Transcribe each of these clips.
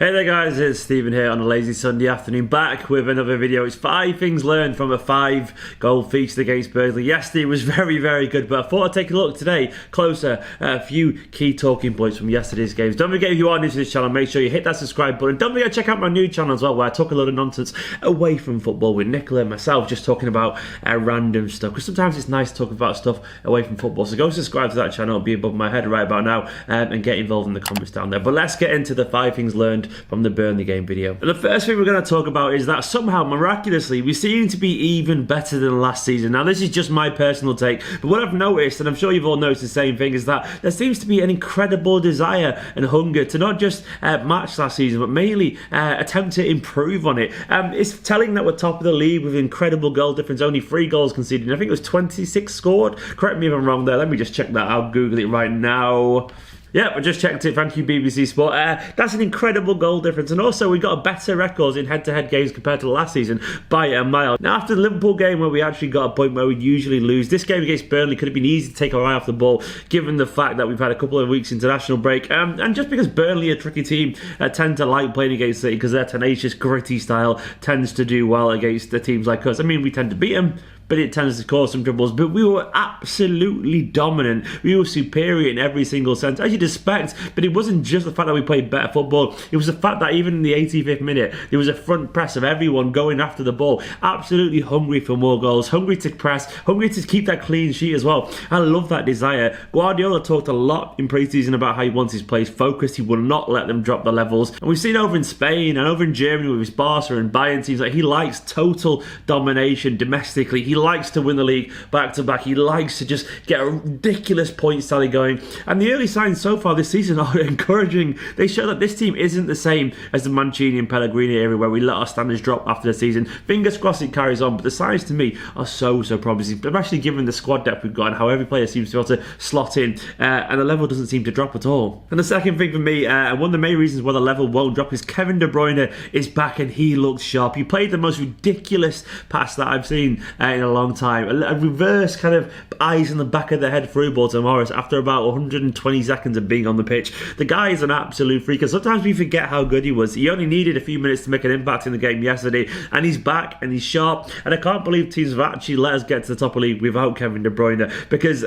Hey there guys, it's Stephen here on a lazy Sunday afternoon, back with another video. It's 5 things learned from a 5-goal feature against Burnley. Yesterday was very good, but I thought I'd take a look today closer at a few key talking points from yesterday's games. Don't forget, if you are new to this channel, make sure you hit that subscribe button. Don't forget to check out my new channel as well, where I talk a lot of nonsense away from football with Nicola and myself, just talking about random stuff, because sometimes it's nice to talk about stuff away from football. So go subscribe to that channel, it'll be above my head right about now, and get involved in the comments down there. But let's get into the 5 things learned from the Burnley game video. And the first thing we're going to talk about is that somehow, miraculously, we seem to be even better than last season. Now, this is just my personal take, but what I've noticed, and I'm sure you've all noticed the same thing, is that there seems to be an incredible desire and hunger to not just match last season, but mainly attempt to improve on it. It's telling that we're top of the league with incredible goal difference, only 3 goals conceded. I think it was 26 scored. Correct me if I'm wrong there. Let me just check that out. Google it right now. Yeah, I just checked it. Thank you, BBC Sport. That's an incredible goal difference. And also, we got a better records in head-to-head games compared to last season by a mile. Now, after the Liverpool game, where we actually got a point where we usually lose, this game against Burnley could have been easy to take our eye off the ball, given the fact that we've had a couple of weeks international break. And just because Burnley, a tricky team, tend to like playing against City, because their tenacious, gritty style tends to do well against the teams like us. I mean, we tend to beat them, but it tends to cause some troubles. But we were absolutely dominant. We were superior in every single sense, as you'd expect. But it wasn't just the fact that we played better football. It was the fact that even in the 85th minute, there was a front press of everyone going after the ball, absolutely hungry for more goals, hungry to press, hungry to keep that clean sheet as well. I love that desire. Guardiola talked a lot in pre-season about how he wants his players focused. He will not let them drop the levels. And we've seen over in Spain and over in Germany with his Barca and Bayern teams that he likes total domination domestically. He likes to win the league back to back. He likes to just get a ridiculous point tally going. And the early signs so far this season are encouraging. They show that this team isn't the same as the Mancini and Pellegrini era, where we let our standards drop after the season. Fingers crossed it carries on, but the signs to me are so promising, especially given the squad depth we've got and how every player seems to be able to slot in, and the level doesn't seem to drop at all. And the second thing for me, one of the main reasons why the level won't drop, is Kevin De Bruyne is back and he looks sharp. He played the most ridiculous pass that I've seen in a long time. A reverse kind of eyes in the back of the head through ball to Mahrez after about 120 seconds of being on the pitch. The guy is an absolute freak, and sometimes we forget how good he was. He only needed a few minutes to make an impact in the game yesterday, and he's back and he's sharp. And I can't believe teams have actually let us get to the top of the league without Kevin De Bruyne, because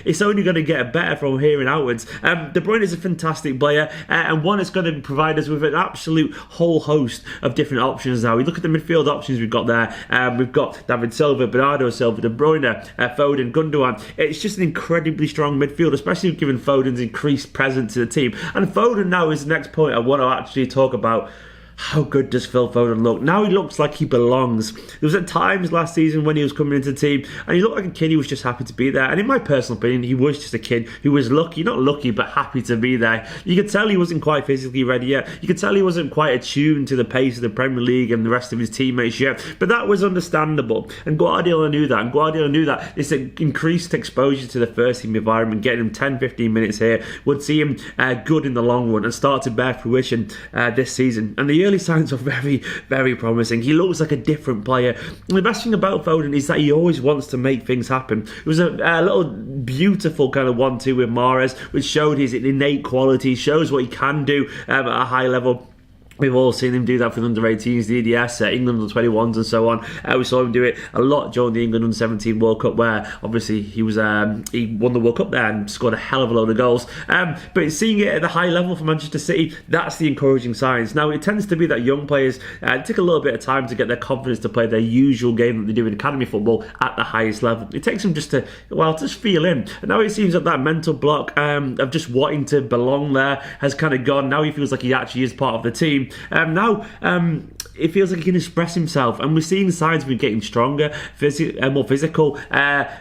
it's only going to get better from here and outwards. De Bruyne is a fantastic player, and one that's going to provide us with an absolute whole host of different options now. We look at the midfield options we've got there. We've got David Silva, Bernardo Silva, De Bruyne, Foden, Gundogan. It's just an incredibly strong midfield, especially given Foden's increased presence in the team. And Foden now is the next point I want to actually talk about. How good does Phil Foden look? Now he looks like he belongs. There was at times last season when he was coming into the team and he looked like a kid who was just happy to be there. And in my personal opinion, he was just a kid who was lucky, not lucky, but happy to be there. You could tell he wasn't quite physically ready yet. You could tell he wasn't quite attuned to the pace of the Premier League and the rest of his teammates yet. But that was understandable. And Guardiola knew that. And Guardiola knew that this increased exposure to the first team environment, getting him 10-15 minutes here, would see him good in the long run and start to bear fruition this season. And the early signs are very promising. He looks like a different player. And the best thing about Foden is that he always wants to make things happen. It was a little beautiful kind of 1-2 with Mahrez, which showed his innate quality, shows what he can do at a high level. We've all seen him do that for the under-18s, the EDS, England under-21s and so on. We saw him do it a lot during the England under-17 World Cup, where obviously he was he won the World Cup there and scored a hell of a load of goals. But seeing it at the high level for Manchester City, that's the encouraging signs. Now, it tends to be that young players take a little bit of time to get their confidence to play their usual game that they do in academy football at the highest level. It takes them just to, well, just feel in. And now it seems that mental block of just wanting to belong there has kind of gone. Now he feels like he actually is part of the team. Now it feels like he can express himself, and we're seeing signs of him getting stronger, more physical,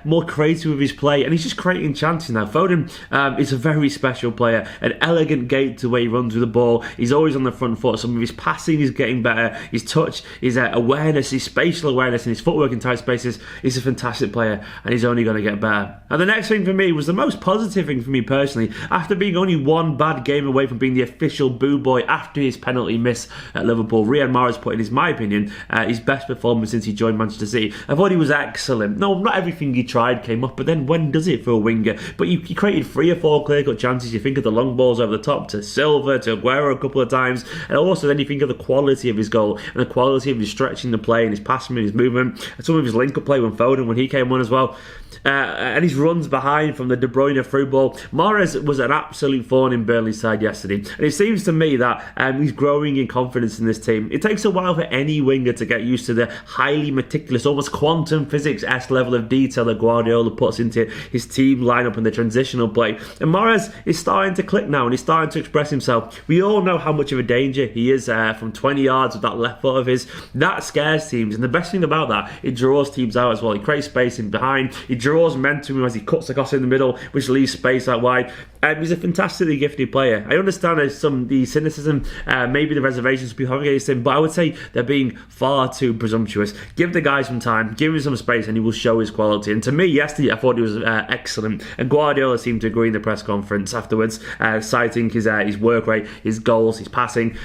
more creative with his play, and he's just creating chances now. Foden is a very special player, an elegant gait to the way he runs with the ball. He's always on the front foot. Some of his passing is getting better. His touch, his awareness, his spatial awareness, and his footwork in tight spaces. He's a fantastic player, and he's only going to get better. And the next thing for me was the most positive thing for me personally. After being only one bad game away from being the official boo boy after his penalty definitely miss at Liverpool. Riyad Mahrez put in, is my opinion, his best performance since he joined Manchester City. I thought he was excellent. No, not everything he tried came up, but then when does it for a winger? But he created 3 or 4 clear-cut chances. You think of the long balls over the top to Silva, to Aguero a couple of times, and also then you think of the quality of his goal and the quality of his stretching the play and his passing and his movement, and some of his link-up play when he came on as well. And his runs behind from the De Bruyne through ball. Mahrez was an absolute thorn in Burnley's side yesterday, and it seems to me that he's growing in confidence in this team. It takes a while for any winger to get used to the highly meticulous, almost quantum physics-esque level of detail that Guardiola puts into his team lineup and the transitional play. And Mahrez is starting to click now, and he's starting to express himself. We all know how much of a danger he is from 20 yards with that left foot of his. That scares teams, and the best thing about that, it draws teams out as well. He creates space in behind. He draws momentum as he cuts across in the middle, which leaves space out wide. He's a fantastically gifted player. I understand there's some the cynicism, maybe the reservations people have against him, but I would say they're being far too presumptuous. Give the guy some time, give him some space, and he will show his quality. And to me, yesterday, I thought he was excellent. And Guardiola seemed to agree in the press conference afterwards, citing his work rate, his goals, his passing.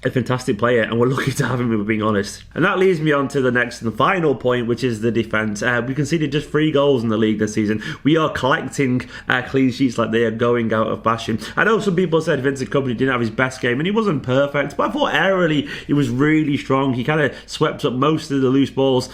A fantastic player, and we're lucky to have him, if we're being honest. And that leads me on to the next and final point, which is the defence. We conceded just 3 goals in the league this season. We are collecting clean sheets like they are going out of fashion. I know some people said Vincent Kompany didn't have his best game, and he wasn't perfect, but I thought aerially he was really strong. He kind of swept up most of the loose balls.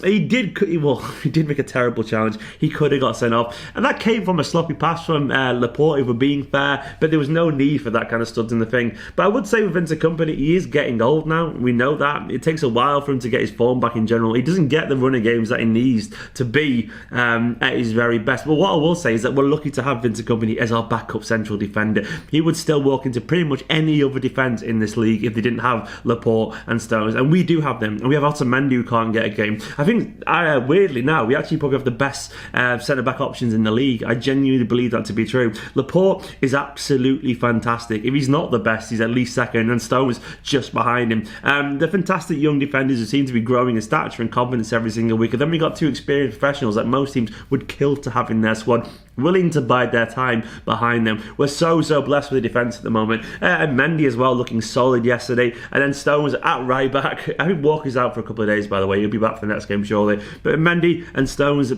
He did make a terrible challenge. He could have got sent off, and that came from a sloppy pass from Laporte, if we're being fair, but there was no need for that kind of studs in the thing. But I would say with Vincent Kompany, he is getting old now. We know that. It takes a while for him to get his form back in general. He doesn't get the running games that he needs to be at his very best. But what I will say is that we're lucky to have Vincent Kompany as our backup central defender. He would still walk into pretty much any other defence in this league if they didn't have Laporte and Stones. And we do have them. And we have Otamendi, who can't get a game. I think, weirdly now, we actually probably have the best centre-back options in the league. I genuinely believe that to be true. Laporte is absolutely fantastic. If he's not the best, he's at least second. And Stones just behind him. They're fantastic young defenders who seem to be growing in stature and confidence every single week. And then we got 2 experienced professionals that most teams would kill to have in their squad, willing to bide their time behind them. We're so blessed with the defence at the moment. And Mendy as well, looking solid yesterday. And then Stones at right back. I think Walker's out for a couple of days, by the way. He'll be back for the next game surely. But Mendy and Stones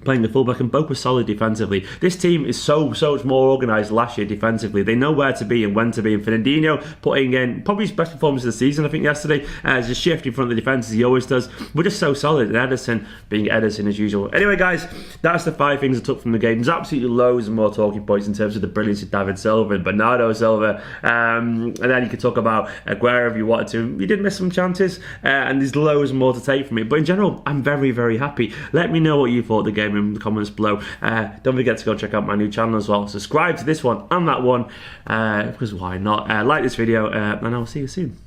playing the fullback, and both were solid defensively. This team is so much more organised last year defensively. They know where to be and when to be. And Fernandinho putting in probably his best performance of the season, I think, yesterday. As a shift in front of the defence, as he always does. We're just so solid. And Ederson being Ederson as usual. Anyway, guys, that's the 5 things I took from the game. There's absolutely loads of more talking points in terms of the brilliance of David Silva and Bernardo Silva. And then you could talk about Aguero if you wanted to. He did miss some chances. And there's loads more to take from it. But in general, I'm very, very happy. Let me know what you thought of the game in the comments below. Don't forget to go check out my new channel as well. Subscribe to this one and that one, because why not? Like this video, and I'll see you soon.